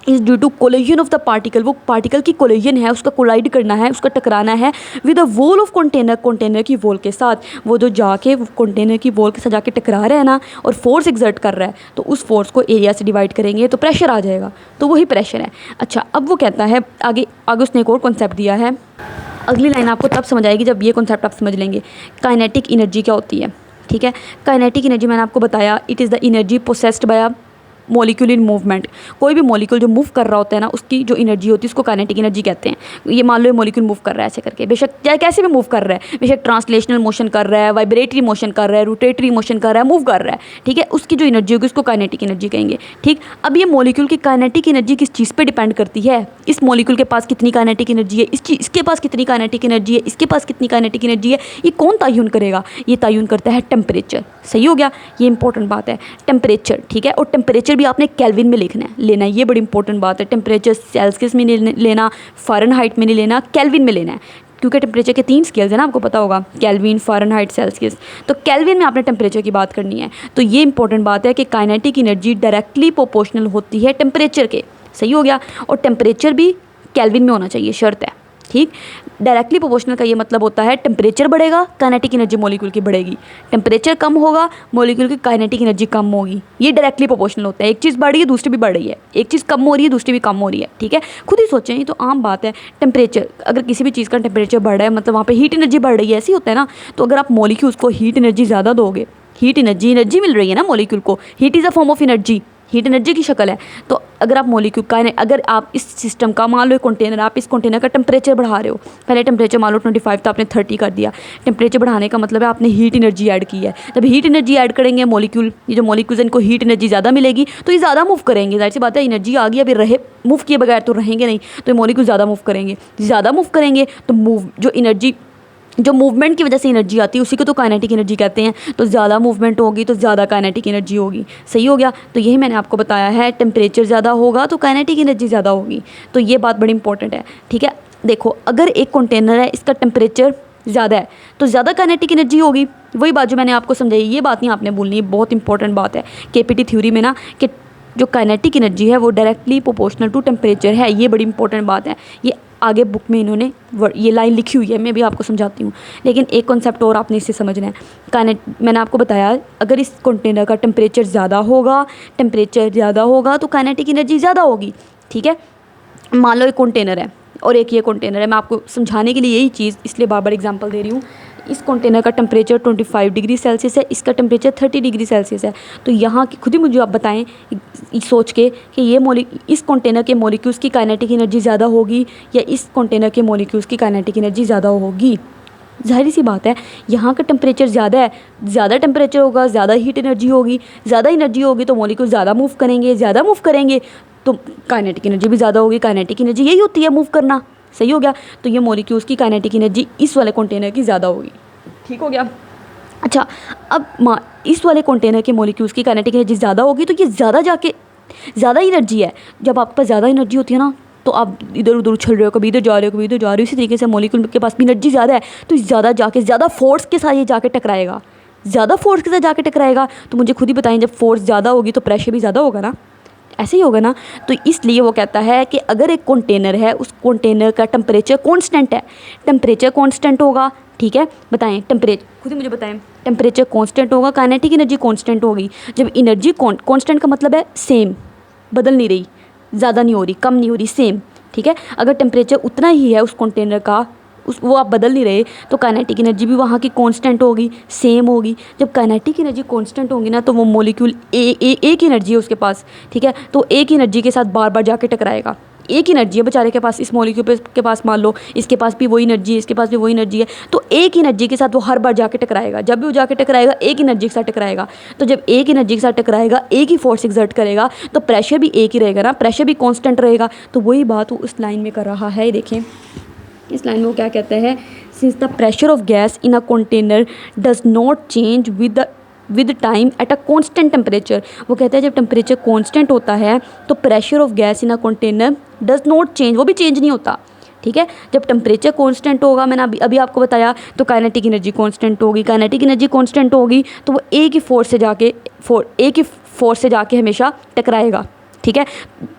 is due to collision of the particle. वो पार्टिकल की कोलिजन है, उसका कोलाइड करना है, उसका टकराना है with the wall of container, container की वॉल के साथ। वो जो जाके कंटेनर की वॉल के साथ जाके टकरा रहा है ना और फोर्स एक्सर्ट कर रहा है, तो उस फोर्स को एरिया से डिवाइड करेंगे तो प्रेशर आ जाएगा। तो वही प्रेशर है। अच्छा, अब वो कहता है आगे उसने एक और कॉन्सेप्ट दिया है। अगली लाइन आपको तब समझ आएगी जब ये कॉन्सेप्ट आप समझ लेंगे। काइनेटिक एनर्जी क्या होती है, ठीक है। काइनेटिक एनर्जी मैंने आपको बताया, it is the energy possessed bye molecule in movement, कोई भी मॉलिक्यूल जो मूव कर रहा होता है ना उसकी जो एनर्जी होती है उसको काइनेटिक एनर्जी कहते हैं। ये मान लो ये मॉलिक्यूल मूव कर रहा है ऐसे करके, बेशक चाहे कैसे भी मूव कर रहा है, बेशक ट्रांसलेशनल मोशन कर रहा है, वाइब्रेटरी मोशन कर रहा है, रोटेटरी मोशन कर रहा है, मूव कर रहा है, ठीक है, उसकी जो एनर्जी होगी उसको काइनेटिक एनर्जी कहेंगे। ठीक, अब ये मॉलिक्यूल की काइनेटिक एनर्जी किस चीज़ पे डिपेंड करती है, इस मॉलिक्यूल के पास कितनी काइनेटिक एनर्जी है, इसके पास कितनी काइनेटिक एनर्जी है, इसके पास कितनी काइनेटिक एनर्जी है, ये कौन तयन करेगा, ये तयन करता है टेम्परेचर। सही हो गया, ये इंपॉर्टेंट बात है टेम्परेचर। ठीक है, और टेम्परेचर भी आपने केल्विन में लेना है, ये बड़ी इंपॉर्टेंट बात है। टेम्परेचर सेल्सियस में नहीं लेना, फ़ारेनहाइट में नहीं लेना, केल्विन में लेना है, क्योंकि टेम्परेचर के 3 स्केल्स हैं ना, आपको पता होगा, केल्विन, फ़ारेनहाइट, सेल्सियस। तो केल्विन में आपने टेम्परेचर की बात करनी है। तो ये इंपॉर्टेंट बात है कि काइनेटिक एनर्जी डायरेक्टली प्रोपोर्शनल होती है टेम्परेचर के। सही हो गया, और टेम्परेचर भी केल्विन में होना चाहिए, शर्त है। ठीक, डायरेक्टली प्रोपोर्शनल का ये मतलब होता है टेम्परेचर बढ़ेगा, काइनेटिक एनर्जी मॉलिक्यूल की बढ़ेगी, टेम्परेचर कम होगा, मॉलिक्यूल की काइनेटिक एनर्जी कम होगी। ये डायरेक्टली प्रोपोर्शनल होता है, एक चीज़ बढ़ रही है दूसरी भी बढ़ रही है, एक चीज़ कम हो रही है दूसरी भी कम हो रही है। ठीक है, खुद ही सोचें, ये तो आम बात है। टेम्परेचर, अगर किसी भी चीज़ का टेम्परेचर बढ़ रहा है मतलब वहाँ पर हीट एनर्जी बढ़ रही है, ऐसे ही होता है ना। तो अगर आप मॉलिक्यूल्स को हीट एनर्जी ज़्यादा दोगे, हीट एनर्जी मिल रही है ना मॉलिक्यूल को, heat is a form of energy, heat energy की शक्ल है। तो अगर आप मॉलिक्यूल का, अगर आप इस सिस्टम का, मान लो एक कंटेनर, आप इस कंटेनर का टेम्परेचर बढ़ा रहे हो, पहले टेम्परेचर मान लो 25 था, आपने 30 कर दिया। टेम्परेचर बढ़ाने का मतलब है आपने हीट एनर्जी ऐड की है। जब हीट एनर्जी ऐड करेंगे मॉलिक्यूल, ये जो मॉलिक्यूल्स इनको हीट एनर्जी ज़्यादा मिलेगी तो ये ज़्यादा मूव करेंगे, जाहिर सी बात है, एनर्जी आ गई, अभी रहे मूव किए बगैर तो रहेंगे नहीं, तो ये मॉलिक्यूल ज़्यादा मूव करेंगे, ज़्यादा मूव करेंगे तो जो एनर्जी, जो मूवमेंट की वजह से एनर्जी आती है उसी को तो काइनेटिक एनर्जी कहते हैं। तो ज़्यादा मूवमेंट होगी तो ज़्यादा काइनेटिक एनर्जी होगी। सही हो गया, तो यही मैंने आपको बताया है, टेम्परेचर ज़्यादा होगा तो काइनेटिक एनर्जी ज़्यादा होगी। तो ये बात बड़ी इंपॉर्टेंट है। ठीक है, देखो अगर एक कंटेनर है, इसका टेम्परेचर ज़्यादा है तो ज़्यादा काइनेटिक एनर्जी होगी। वही बात जो मैंने आपको समझाई, ये बात नहीं आपने भूलनी, बहुत इंपॉर्टेंट बात है केपीटी थ्योरी में ना, कि जो काइनेटिक एनर्जी है वो डायरेक्टली प्रोपोर्शनल टू टेम्परेचर है। ये बड़ी इंपॉर्टेंट बात है, ये आगे बुक में इन्होंने ये लाइन लिखी हुई है, मैं भी आपको समझाती हूँ। लेकिन एक कॉन्सेप्ट और आपने इससे समझना है, मैंने आपको बताया अगर इस कंटेनर का टेम्परेचर ज़्यादा होगा तो काइनेटिक एनर्जी ज़्यादा होगी। ठीक है, मान लो एक कंटेनर है और एक ये कंटेनर है, मैं आपको समझाने के लिए यही चीज़ इसलिए बार बार एग्जांपल दे रही हूँ। इस कंटेनर का टेम्परेचर 25 डिग्री सेल्सियस है, इसका टेम्परेचर 30 डिग्री सेल्सियस है। तो यहाँ की खुद ही मुझे आप बताएं सोच के कि ये इस कंटेनर के मॉलिक्यूल्स की काइनेटिक एनर्जी ज़्यादा होगी या इस कंटेनर के मॉलिक्यूल्स की काइनेटिक एनर्जी ज़्यादा होगी। जाहिर सी बात है, यहाँ का टेम्परेचर ज़्यादा है, ज़्यादा टेम्परेचर होगा, ज़्यादा हीट एनर्जी होगी, ज़्यादा एनर्जी होगी तो मॉलिक्यूल ज़्यादा मूव करेंगे तो काइनेटिक एनर्जी भी ज़्यादा होगी। काइनेटिक एनर्जी यही होती है, मूव करना। सही हो गया, तो ये मॉलिक्यूल्स की काइनेटिक एनर्जी इस वाले कंटेनर की ज़्यादा होगी। ठीक हो गया। अच्छा, अब इस वाले कंटेनर के मॉलिक्यूल्स की काइनेटिक एनर्जी ज़्यादा होगी तो ये ज़्यादा एनर्जी है। जब आपके पास ज़्यादा एनर्जी होती है ना तो आप इधर उधर उछल रहे हो, कभी इधर जा रहे हो, इसी तरीके से मॉलिक्यूल के पास भी एनर्जी ज़्यादा है तो ज़्यादा फोर्स के साथ ये जाके टकराएगा। ज़्यादा फोर्स के साथ जाके टकराएगा तो मुझे खुद ही बताएं, जब फोर्स ज़्यादा होगी तो प्रेशर भी ज़्यादा होगा ना, ऐसे ही होगा ना। तो इसलिए वो कहता है कि अगर एक कंटेनर है, उस कंटेनर का टेम्परेचर कांस्टेंट है, टेम्परेचर कांस्टेंट होगा। ठीक है, बताएं टेम्परेचर, खुद ही मुझे बताएं, टेम्परेचर कांस्टेंट होगा, काइनेटिक एनर्जी कांस्टेंट होगी। जब एनर्जी कांस्टेंट का मतलब है सेम, बदल नहीं रही, ज़्यादा नहीं हो रही, कम नहीं हो रही, सेम। ठीक है, अगर टेम्परेचर उतना ही है उस कंटेनर का, वो आप बदल नहीं रहे, तो काइनेटिक एनर्जी भी वहाँ की कांस्टेंट होगी, सेम होगी। जब काइनेटिक एनर्जी कांस्टेंट होगी ना तो वो मॉलिक्यूल एक एनर्जी है उसके पास। ठीक है, तो एक एनर्जी के साथ बार बार जाके टकराएगा। एक एनर्जी है बेचारे के पास, इस मॉलिक्यूल के पास मान लो इसके पास भी वही एनर्जी है, इसके पास भी वही एनर्जी है, तो एक एनर्जी के साथ वो हर बार जाके टकराएगा। जब भी वो जाके टकराएगा एक एनर्जी के साथ टकराएगा। तो जब एक एनर्जी के साथ टकराएगा, एक ही फोर्स एक्सर्ट करेगा तो प्रेशर भी एक ही रहेगा ना, प्रेशर भी कांस्टेंट रहेगा। तो वही बात वो उस लाइन में कर रहा है। देखें इस लाइन में वो क्या कहता है, since the pressure of gas in a container does not change with time at a constant temperature. वो कहता है जब टेम्परेचर कांस्टेंट होता है तो pressure of gas in a container does not change, वो भी चेंज नहीं होता। ठीक है, जब टेम्परेचर कांस्टेंट होगा, मैंने अभी आपको बताया, तो काइनेटिक एनर्जी कांस्टेंट होगी। काइनेटिक एनर्जी कांस्टेंट होगी तो वो एक ही फोर्स से जाके हमेशा टकराएगा। ठीक है,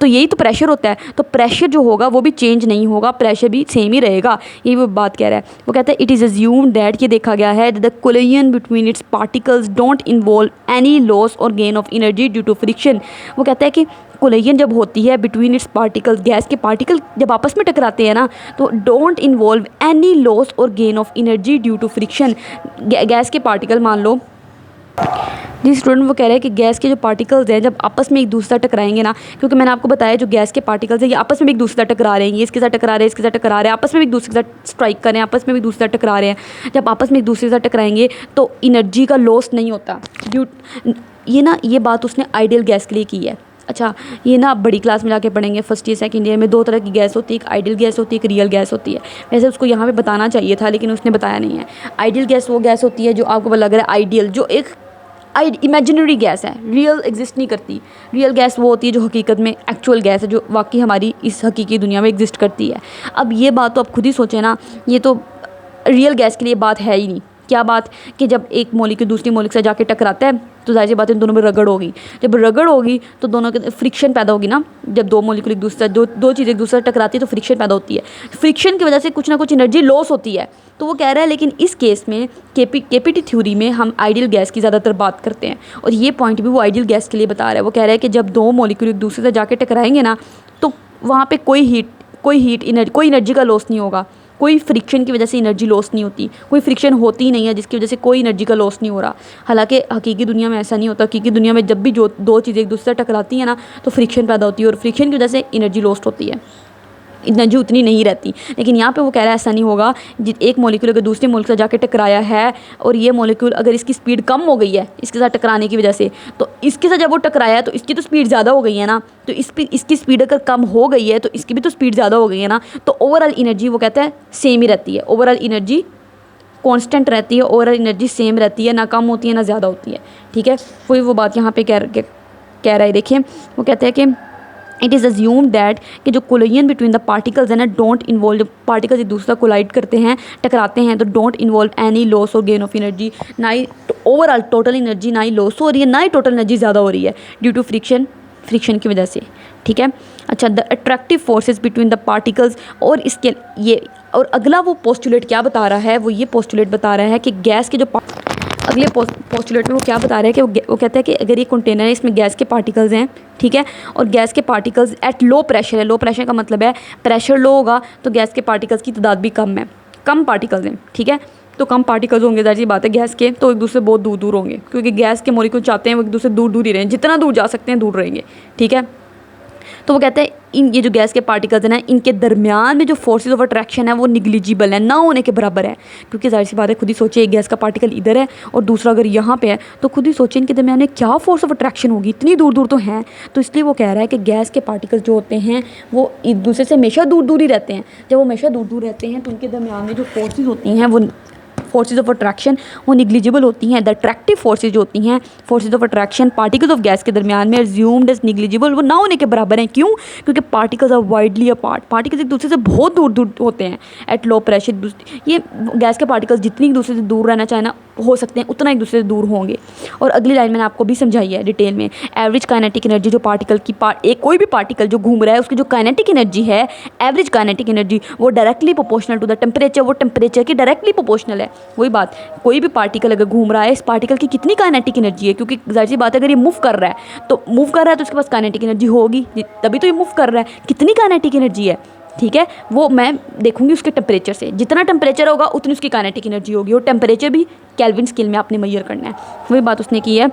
तो यही तो प्रेशर होता है। तो प्रेशर जो होगा वो भी चेंज नहीं होगा, प्रेशर भी सेम ही रहेगा। यही वो बात कह रहा है। वो कहता है इट इज़ अज्यूम्ड दैट, ये देखा गया है, the collision between its particles don't involve any loss or gain of energy due to friction. वो कहता है कि कोलिजन जब होती है बिटवीन इट्स पार्टिकल्स, गैस के पार्टिकल जब आपस में टकराते हैं ना, तो don't involve any loss or gain of energy due to friction. Gas के पार्टिकल मान लो जी स्टूडेंट, वो कह रहे हैं कि गैस के जो पार्टिकल्स हैं जब आपस में एक दूसरा टकराएंगे ना, क्योंकि मैंने आपको बताया जो गैस के पार्टिकल्स हैं ये आपस में भी एक दूसरा टकरा रहे हैं, ये इसके साथ टकरा रहे हैं, इसके साथ टकरा रहे हैं, आपस में भी एक दूसरे के साथ स्ट्राइक कर रहे हैं, आपस में भी दूसरे साथ टकरा रहे हैं। जब आपस में एक दूसरे के साथ टकराएंगे तो एनर्जी का लॉस नहीं होता। ये बात उसने आइडियल गैस के लिए की है। अच्छा, ये ना आप बड़ी क्लास में जाके पढ़ेंगे, फर्स्ट ईयर सेकंड ईयर में। 2 तरह की गैस होती है, एक आइडियल गैस होती है, एक रियल गैस होती है। वैसे उसको यहाँ पे बताना चाहिए था लेकिन उसने बताया नहीं है। आइडियल गैस वो गैस होती है जो आपको लग रहा है आइडियल, जो एक इमेजिनरी गैस है, रियल एग्जिस्ट नहीं करती। रियल गैस वो होती है जो हकीकत में एक्चुअल गैस है, जो वाकई हमारी इस हकीकी दुनिया में एग्जिस्ट करती है। अब ये बात तो आप खुद ही सोचें ना, ये तो रियल गैस के लिए बात है ही नहीं। क्या बात कि जब एक मॉलिक्यूल दूसरी मॉलिक्यूल से जाके टकराता है तो जाहिर सी बात है दोनों में रगड़ होगी। जब रगड़ होगी तो दोनों के फ्रिक्शन पैदा होगी ना। जब दो मॉलिक्यूल एक दूसरे दो चीज़ें एक दूसरे से टकराती है तो फ्रिक्शन पैदा होती है। फ्रिक्शन की वजह से कुछ ना कुछ एनर्जी लॉस होती है। तो वो कह रहा है लेकिन इस केस में केपीटी थ्योरी में हम आइडियल गैस की ज़्यादातर बात करते हैं, और ये पॉइंट भी वो आइडियल गैस के लिए बता रहा है। वो कह रहा है कि जब 2 मॉलिक्यूल एक दूसरे से जाके टकराएंगे ना तो वहाँ पे कोई एनर्जी का लॉस नहीं होगा। कोई फ्रिक्शन की वजह से एनर्जी लॉस नहीं होती, कोई फ्रिक्शन होती ही नहीं है जिसकी वजह से कोई एनर्जी का लॉस नहीं हो रहा। हालांकि हकीकी दुनिया में ऐसा नहीं होता। हकीकी दुनिया में जब भी जो 2 चीज़ें एक दूसरे से टकराती हैं ना तो फ्रिक्शन पैदा होती है और फ्रिक्शन की वजह से एनर्जी लॉस्ट होती है, एनर्जी उतनी नहीं रहती। लेकिन यहाँ पे वो कह रहा है ऐसा नहीं होगा। एक मॉलिक्यूल अगर दूसरे मॉलिक्यूल से जाके टकराया है और ये मॉलिक्यूल अगर इसकी स्पीड कम हो गई है इसके साथ टकराने की वजह से, तो इसके साथ जब वो टकराया है तो इसकी तो स्पीड ज़्यादा हो गई है ना, तो इसकी स्पीड अगर कम हो गई है तो इसकी भी तो स्पीड ज़्यादा हो गई है ना। तो ओवरऑल एनर्जी वो कहता है सेम ही रहती है, ओवरऑल एनर्जी कांस्टेंट रहती है, ओवरऑल एनर्जी सेम रहती है, ना कम होती है ना ज़्यादा होती है। ठीक है, कोई वो बात यहाँ पे कह रहा है। देखिए वो कहते हैं कि इट इज़ अज्यूम दैट कि जो कोलिजन बिटवीन द पार्टिकल्स है ना डोंट इन्वॉल्व, पार्टिकल्स एक दूसरा कोलाइड करते हैं, टकराते हैं, तो don't involve any loss or gain of energy. ना ही ओवरऑल टोटल एनर्जी ना ही लॉस हो रही है ना ही टोटल एनर्जी ज़्यादा हो रही है ड्यू टू फ्रिक्शन की वजह से। ठीक है, अच्छा, the attractive forces between the particles, और इसके ये और अगला वो पोस्टुलेट क्या बता रहा है, वो ये पोस्टुलेट बता रहा है कि गैस के जो अगले पोस्टुलेट में वो क्या बता रहा है कि वो कहता है कि अगर ये कंटेनर है इसमें गैस के पार्टिकल्स हैं, ठीक है, और गैस के पार्टिकल्स एट लो प्रेशर है। लो प्रेशर का मतलब है प्रेशर लो होगा तो गैस के पार्टिकल्स की तादाद भी कम है, कम पार्टिकल्स हैं। ठीक है, तो कम पार्टिकल्स होंगे, जाहिर सी बात है गैस के, तो एक दूसरे बहुत दूर दूर होंगे, क्योंकि गैस के मॉलिक्यूल चाहते हैं वो एक दूसरे दूर दूर ही रहें, जितना दूर जा सकते हैं दूर रहेंगे। ठीक है, तो वो कहते हैं ये जो गैस के पार्टिकल्स हैं ना इनके दरमियान में जो फोर्सेस ऑफ अट्रैक्शन है वो निग्लिजिबल है, ना होने के बराबर है। क्योंकि जाहिर सी बात है, खुद ही सोचिए एक गैस का पार्टिकल इधर है और दूसरा अगर यहाँ पे है, तो खुद ही सोचिए इनके दरमियान में क्या फोर्स ऑफ अट्रैक्शन होगी, इतनी दूर दूर तो हैं। तो इसलिए वो कह रहा है कि गैस के पार्टिकल्स जो होते हैं वो एक दूसरे से हमेशा दूर दूर ही रहते हैं। जब वो हमेशा दूर दूर रहते हैं तो उनके दरमियान में जो फोर्सेज होती हैं वो फोर्सेज ऑफ अट्रैक्शन वो निग्लिजिबल होती हैं। द अट्रैक्टिव फोर्सेज जो होती हैं, forces of attraction particles of gas के दरमियान में अज्यूम्ड एज निग्लिजिबल, वो ना होने के बराबर हैं। क्यों? क्योंकि particles are widely apart, particles एक दूसरे से बहुत दूर दूर होते हैं एट लो प्रेशर। ये गैस के पार्टिकल्स जितनी एक दूसरे से दूर रहना चाहे ना हो सकते हैं उतना एक दूसरे से दूर होंगे। और अगली लाइन मैंने आपको भी समझाई है डिटेल में, एवरेज काइनेटिक एनर्जी जो पार्टिकल की एक कोई भी पार्टिकल जो घूम रहा है उसकी जो काइनेटिक एनर्जी है, एवरेज काइनेटिक एनर्जी, वो directly proportional to the temperature, वो टेम्परेचर की डायरेक्टली प्रोपोर्शनल है। वही बात, कोई भी पार्टिकल अगर घूम रहा है इस पार्टिकल की कितनी काइनेटिक एनर्जी है, क्योंकि जाहिर सी बात है अगर ये मूव कर रहा है तो उसके पास काइनेटिक एनर्जी होगी, तभी तो ये मूव कर रहा है। कितनी काइनेटिक एनर्जी है, ठीक है, वो मैं देखूंगी उसके टेम्परेचर से, जितना टेम्परेचर होगा उतनी उसकी काइनेटिक एनर्जी होगी। और टेम्परेचर भी केल्विन स्केल में आपने मेजर करना है। वही बात उसने की है,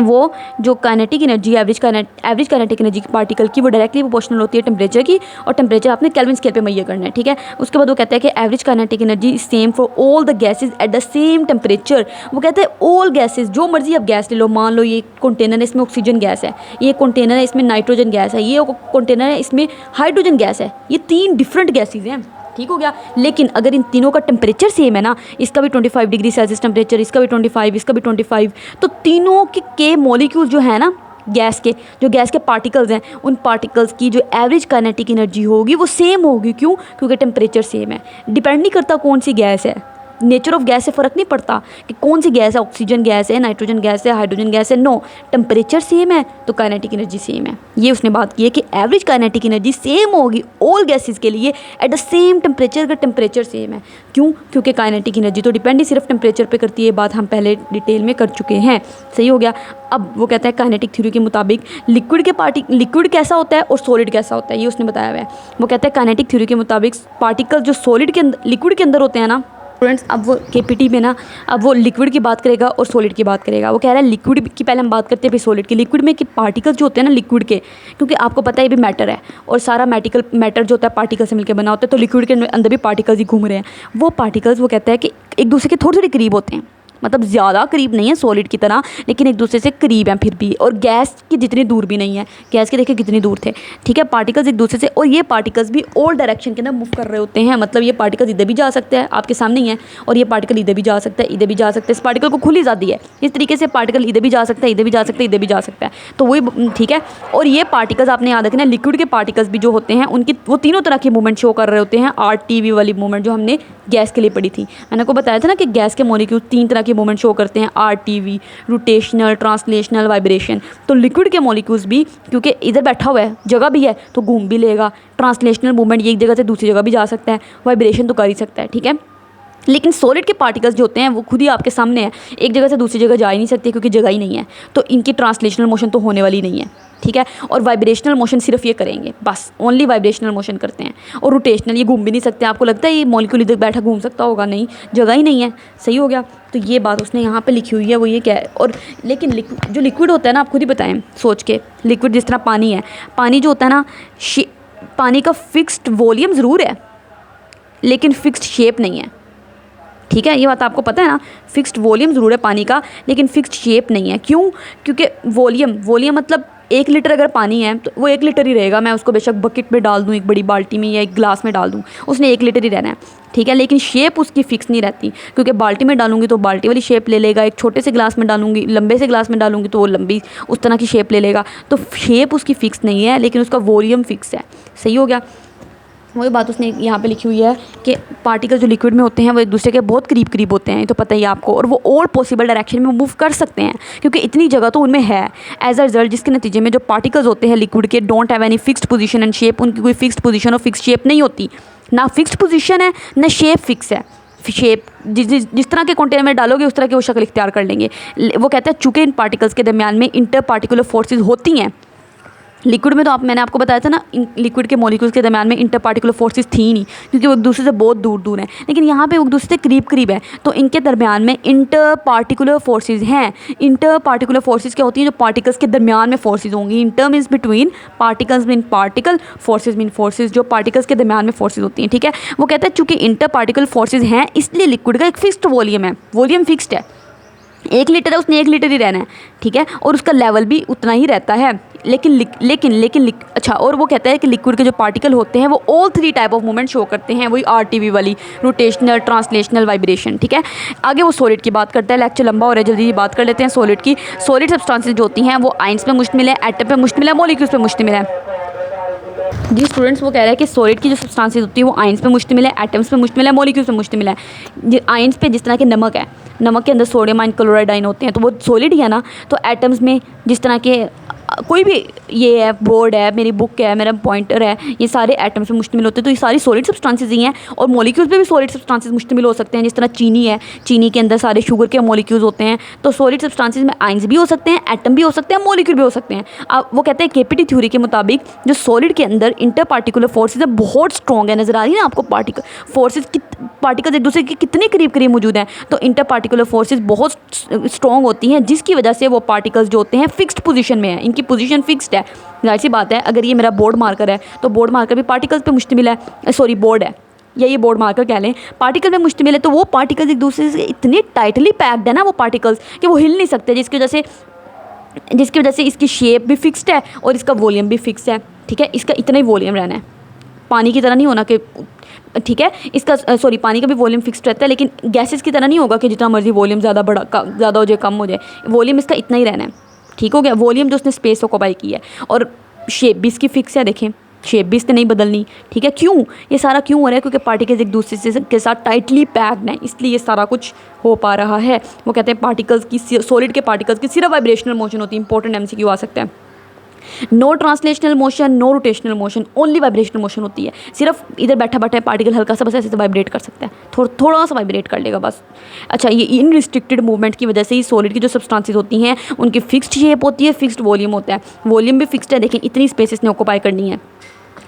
वो जो kinetic energy average kinetic energy की पार्टिकल की वो डायरेक्टली प्रोपोर्शनल होती है टेम्परेचर की, और टेम्परेचर आपने केल्विन स्केल पे मेजर करना है। ठीक है, उसके बाद वो कहता है कि average kinetic energy is same for all the gases at the same temperature. वो कहते हैं ऑल गैसेज, जो मर्जी आप गैस ले लो, मान लो ये कंटेनर है इसमें ऑक्सीजन गैस है, ये कंटेनर है इसमें नाइट्रोजन गैस है, ये कंटेनर है इसमें हाइड्रोजन गैस है, ये 3 डिफरेंट गैसेज हैं। ठीक हो गया, लेकिन अगर इन तीनों का टेम्परेचर सेम है ना, इसका भी 25 डिग्री सेल्सियस टेम्परेचर, इसका भी 25, इसका भी 25, तो तीनों के मॉलिक्यूल जो है ना गैस के पार्टिकल्स हैं, उन पार्टिकल्स की जो एवरेज काइनेटिक एनर्जी होगी वो सेम होगी। क्यों? क्योंकि टेम्परेचर सेम है। डिपेंड नहीं करता कौन सी गैस है, नेचर ऑफ गैस से फ़र्क नहीं पड़ता कि कौन सी गैस है, ऑक्सीजन गैस है, नाइट्रोजन गैस है, हाइड्रोजन गैस है, नो, टेम्परेचर सेम है तो काइनेटिक एनर्जी सेम है। ये उसने बात की है कि एवरेज काइनेटिक एनर्जी सेम होगी ऑल गैसेस के लिए एट द सेम टेम्परेचर, अगर टेम्परेचर सेम है। क्यों? क्योंकि काइनेटिक एनर्जी तो डिपेंड ही सिर्फ टेम्परेचर पे करती है, बात हम पहले डिटेल में कर चुके हैं। सही हो गया। अब वो कहता है काइनेटिक थ्योरी के मुताबिक लिक्विड कैसा होता है और सॉलिड कैसा होता है, ये उसने बताया हुआ है। वो कहता है काइनेटिक थ्योरी के मुताबिक पार्टिकल जो सॉलिड के अंदर लिक्विड के अंदर होते हैं ना, स्टूडेंट्स अब वो केपीटी में ना, अब वो लिक्विड की बात करेगा और सॉलिड की बात करेगा। वो कह रहा है लिक्विड की पहले हम बात करते हैं फिर सॉलिड की। लिक्विड में कि पार्टिकल्स जो होते हैं ना लिक्विड के, क्योंकि आपको पता है ये भी मैटर है और सारा मैटर जो होता है पार्टिकल से मिलकर बना होता है, तो लिक्विड के अंदर भी पार्टिकल्स ही घूम रहे हैं। वो पार्टिकल्स वो कहता है कि एक दूसरे के थोड़े थोड़े करीब होते हैं, मतलब ज़्यादा करीब नहीं है सॉलिड की तरह, लेकिन एक दूसरे से करीब हैं फिर भी, और गैस की जितनी दूर भी नहीं है। गैस के देखिए कितनी दूर थे, ठीक है, पार्टिकल्स एक दूसरे से। और ये पार्टिकल्स भी ऑल डायरेक्शन के अंदर मूव कर रहे होते हैं, मतलब ये पार्टिकल्स इधर भी जा सकते हैं, आपके सामने ही है, और ये पार्टिकल इधर भी जा सकता है, इधर भी जा सकता है। इस पार्टिकल को खुली आज़ादी है, इस तरीके से पार्टिकल इधर भी जा सकता है, इधर भी जा सकता है, इधर भी जा सकता है, तो वही ठीक है। और ये पार्टिकल्स आपने याद रखना, लिक्विड के पार्टिकल्स भी जो होते हैं उनकी वो तीनों तरह की मूवमेंट शो कर रहे होते हैं। RTV वाली मूवमेंट जो हमने गैस के लिए पढ़ी थी, मैंने आपको बताया था ना कि गैस के मॉलिक्यूल 3 तरह की मूवमेंट शो करते हैं, RTV, रोटेशनल, ट्रांसलेशनल, वाइब्रेशन। तो लिक्विड के मॉलिक्यूल्स भी क्योंकि इधर बैठा हुआ है, जगह भी है, तो घूम भी लेगा। ट्रांसलेशनल मूवमेंट ये एक जगह से दूसरी जगह भी जा सकता है, वाइब्रेशन तो कर ही सकता है, ठीक है। लेकिन सॉलिड के पार्टिकल्स जो होते हैं वो खुद ही आपके सामने है, एक जगह से दूसरी जगह जा ही नहीं सकते क्योंकि जगह ही नहीं है, तो इनकी ट्रांसलेशनल मोशन तो होने वाली नहीं है, ठीक है। और वाइब्रेशनल मोशन सिर्फ ये करेंगे, बस ओनली वाइब्रेशनल मोशन करते हैं। और रोटेशनल ये घूम भी नहीं सकते। आपको लगता है ये मॉलिक्यूल इधर बैठा घूम सकता होगा? नहीं, जगह ही नहीं है, सही हो गया। तो ये बात उसने यहाँ पे लिखी हुई है, वो ये क्या है। और लेकिन जो लिक्विड होता है ना, आप खुद ही बताएं सोच के, लिक्विड जिस तरह पानी है, पानी जो होता है ना, पानी का फिक्स्ड वॉल्यूम ज़रूर है लेकिन फिक्स्ड शेप नहीं है, ठीक है, ये बात आपको पता है ना। फिक्स्ड वॉल्यूम ज़रूर है पानी का लेकिन फिक्स्ड शेप नहीं है। क्यों? क्योंकि वॉल्यूम मतलब 1 लीटर अगर पानी है तो वो 1 लीटर ही रहेगा। मैं उसको बेशक बकेट में डाल दूँ, एक बड़ी बाल्टी में या एक गिलास में डाल दूँ, उसने 1 लीटर ही रहना है, ठीक है। लेकिन शेप उसकी फ़िक्स नहीं रहती, क्योंकि बाल्टी में डालूंगी तो बाल्टी वाली शेप ले लेगा, एक छोटे से गिलास में डालूंगी, लंबे से गिलास में डालूंगी तो वो लंबी उस तरह की शेप ले लेगा। तो शेप उसकी फ़िक्स नहीं है लेकिन उसका वॉल्यूम फ़िक्स है, सही हो गया। वही बात उसने यहाँ पे लिखी हुई है कि पार्टिकल जो लिक्विड में होते हैं वो एक दूसरे के बहुत करीब करीब होते हैं, तो पता ही है आपको, और वो ऑल पॉसिबल डायरेक्शन में मूव कर सकते हैं क्योंकि इतनी जगह तो उनमें है। एज अ रिजल्ट जिसके नतीजे में जो पार्टिकल्स होते हैं लिक्विड के don't have any fixed position and shape, उनकी कोई फिक्स्ड पोजीशन और फिक्स शेप नहीं होती, ना फिक्स्ड पोजीशन है ना शेप फिक्स है। शेप जिस तरह के कंटेनर में डालोगे उस तरह की वो शक्ल इख्तियार कर लेंगे। वो कहते हैं चूँकि इन पार्टिकल्स के दरमियान में इंटर पार्टिकुलर फोर्सेज होती हैं, लिक्विड में तो मैंने आपको बताया था ना, लिक्विड के मॉलिक्यूल्स के दरमियान में इंटर पार्टिकुलर फोर्सेस थी नहीं क्योंकि वो एक दूसरे से बहुत दूर दूर हैं, लेकिन यहाँ पे वो एक दूसरे से करीब करीब है, तो इनके दरमियान में इंटर पार्टिकुलर फोर्सेस हैं। इंटर पार्टिकुलर फोर्सेस क्या होती हैं? जो पार्टिकल्स के दरमियान में फोर्सेस होंगी। Inter means between, particles mean particle, forces mean forces, जो पार्टिकल्स के दरमियान में फोर्सेज होती हैं, ठीक है। वो कहता है चूँकि इंटर पार्टिकल फोर्सेज हैं इसलिए लिक्विड का एक फिक्स्ड वॉल्यूम है, वॉल्यूम फिक्स्ड है, 1 लीटर है, उसने 1 लीटर ही रहना है, ठीक है, और उसका लेवल भी उतना ही रहता है। लेकिन अच्छा, और वो कहता है कि लिक्विड के जो पार्टिकल होते हैं वो all 3 type of movement show करते हैं, वही RTV वाली, रोटेशनल, ट्रांसलेशनल, वाइब्रेशन, ठीक है। आगे वो सॉलिड की बात करता है, लेक्चर लंबा हो रहा है, जल्दी बात कर लेते हैं सॉलिड की। सॉलिड सब्सटेंसेस जो होती हैं वो आयंस पे मुश्तमिल है, एटम पे मुश्तमिल है, मॉलिक्यूल्स पे मुश्तमिल है। जी स्टूडेंट्स, वो कह रहे हैं कि सॉलिड की जो सब्सटेंसेस होती है वो आयंस पे मुश्तमिल है, एटम्स पे मुश्तमिल है, मॉलिक्यूल्स पे मुश्तमिल है। आयंस पे जिस तरह के नमक है, नमक के अंदर सोडियम आयन, क्लोराइड आयन होते हैं, तो वो सॉलिड ही है ना। तो एटम्स में जिस तरह के कोई भी ये है, बोर्ड है, मेरी बुक है, मेरा पॉइंटर है, ये सारे एटम्स पे मुश्तमिल होते हैं, तो ये सारी सॉलिड सब्सटेंसेस ही हैं। और मॉलिक्यूल्स पे भी सॉलिड सब्सटेंसेस मुश्तमिल हो सकते हैं, जिस तरह चीनी है, चीनी के अंदर सारे शुगर के मॉलिक्यूल्स होते हैं। तो सॉलिड सब्सटेंसेस में आयंस भी हो सकते हैं, एटम भी हो सकते हैं, मॉलिक्यूल भी हो सकते हैं। अब वो कहते हैं केपीटी थ्योरी के मुताबिक जो सॉलिड के अंदर इंटर पार्टिकुलर फोर्सेज है बहुत स्ट्रॉन्ग है। नजर आ रही है ना आपको पार्टिकल फोर्सेज, पार्टिकल्स एक दूसरे के कितने करीब करीब मौजूद हैं, तो इंटर पार्टिकुलर फोर्सेज बहुत स्ट्रॉन्ग होती हैं, जिसकी वजह से वो पार्टिकल्स जो होते हैं फिक्स्ड पोजीशन में है, इनकी पोजीशन फिक्स्ड है। जाहिर सी बात है, अगर ये मेरा बोर्ड मार्कर है तो बोर्ड मार्कर भी पार्टिकल्स पे मुश्तमिल है, सॉरी बोर्ड है या ये बोर्ड मार्कर कह लें, पार्टिकल में मुश्तमिल है, तो वो पार्टिकल्स एक दूसरे से इतने टाइटली पैक्ड है ना वो पार्टिकल्स कि वो हिल नहीं सकते, जिसकी वजह से इसकी शेप भी फिक्स्ड है और इसका वॉल्यूम भी फिक्स है, ठीक है। इसका इतना ही वॉल्यूम रहना है, पानी की तरह नहीं होना कि, ठीक है, इसका सॉरी पानी का भी वॉल्यूम फिक्स्ड रहता है, लेकिन गैसेस की तरह नहीं होगा कि जितना मर्जी वॉल्यूम ज़्यादा हो जाए कम हो जाए, वॉल्यूम इसका इतना ही रहना है, ठीक हो गया। वॉल्यूम जो उसने स्पेस ऑक्यूपाई की है, और शेप भी इसकी फिक्स है, देखें शेप भी इसने नहीं बदलनी, ठीक है। क्यों ये सारा क्यों हो रहा है? क्योंकि पार्टिकल्स एक दूसरे से के साथ टाइटली पैक्ड हैं, इसलिए ये सारा कुछ हो पा रहा है। वो कहते हैं पार्टिकल्स की, सॉलिड के पार्टिकल्स की सिर्फ वाइब्रेशनल मोशन होती है। इंपॉर्टेंट MCQ आ सकता है। No translational motion, no rotational motion, only vibrational motion होती है। सिर्फ इधर बैठा बैठा पार्टिकल हल्का सा बस ऐसे वाइब्रेट कर सकता है, थोड़ा सा वाइब्रेट कर लेगा बस। अच्छा, ये इनरिस्ट्रिक्टेड मूवमेंट की वजह से ही सॉलिड की जो सब्सटेंसेस होती हैं उनकी फिक्स्ड शेप होती है, फिक्स्ड वॉल्यूम होता है, वॉल्यूम भी फिक्स्ड है। देखिए इतनी स्पेस इसने ऑक्यूपाई करनी है,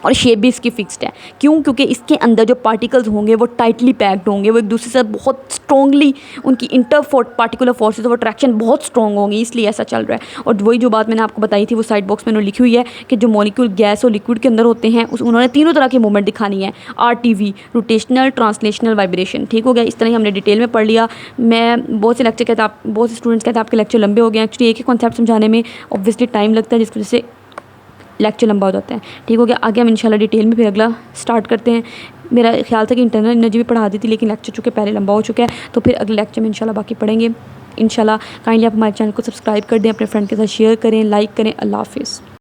और शेप भी इसकी फिक्स्ड है। क्यों? क्योंकि इसके अंदर जो पार्टिकल्स होंगे वो टाइटली पैक्ड होंगे, वो एक दूसरे से बहुत स्ट्रॉन्गली, उनकी पार्टिकुलर फोर्सेज ऑफ अट्रैक्शन बहुत स्ट्रॉन्ग होंगी, इसलिए ऐसा चल रहा है। और वही जो बात मैंने आपको बताई थी वो साइड बॉक्स में लिखी हुई है कि जो मॉलिक्यूल गैस और लिक्विड के अंदर होते हैं उन्होंने तीनों तरह की मूवमेंट दिखानी है, RTV, रोटेशनल, ट्रांसलेशनल, वाइब्रेशन। ठीक हो गया? इस तरह ही हमने डिटेल में पढ़ लिया। मैं बहुत से बहुत से स्टूडेंट्स कहते हैं आपके लेक्चर लंबे हो गए हैं। एक्चुअली एक ही कॉन्सेप्ट समझाने में ऑब्वियसली टाइम लगता है, जिसकी वजह से लेक्चर लंबा हो जाता है। ठीक हो गया? आगे हम इंशाल्लाह डिटेल में फिर अगला स्टार्ट करते हैं। मेरा ख्याल था कि इंटरनल एनर्जी भी पढ़ा दी थी, लेकिन लेक्चर चूँकि पहले लंबा हो चुका है, तो फिर अगले लेक्चर में इंशाल्लाह बाकी पढ़ेंगे इंशाल्लाह। काइंडली आप हमारे चैनल को सब्सक्राइब कर दें, अपने फ्रेंड के साथ शेयर करें, लाइक करें। अल्लाह हाफ़िज़।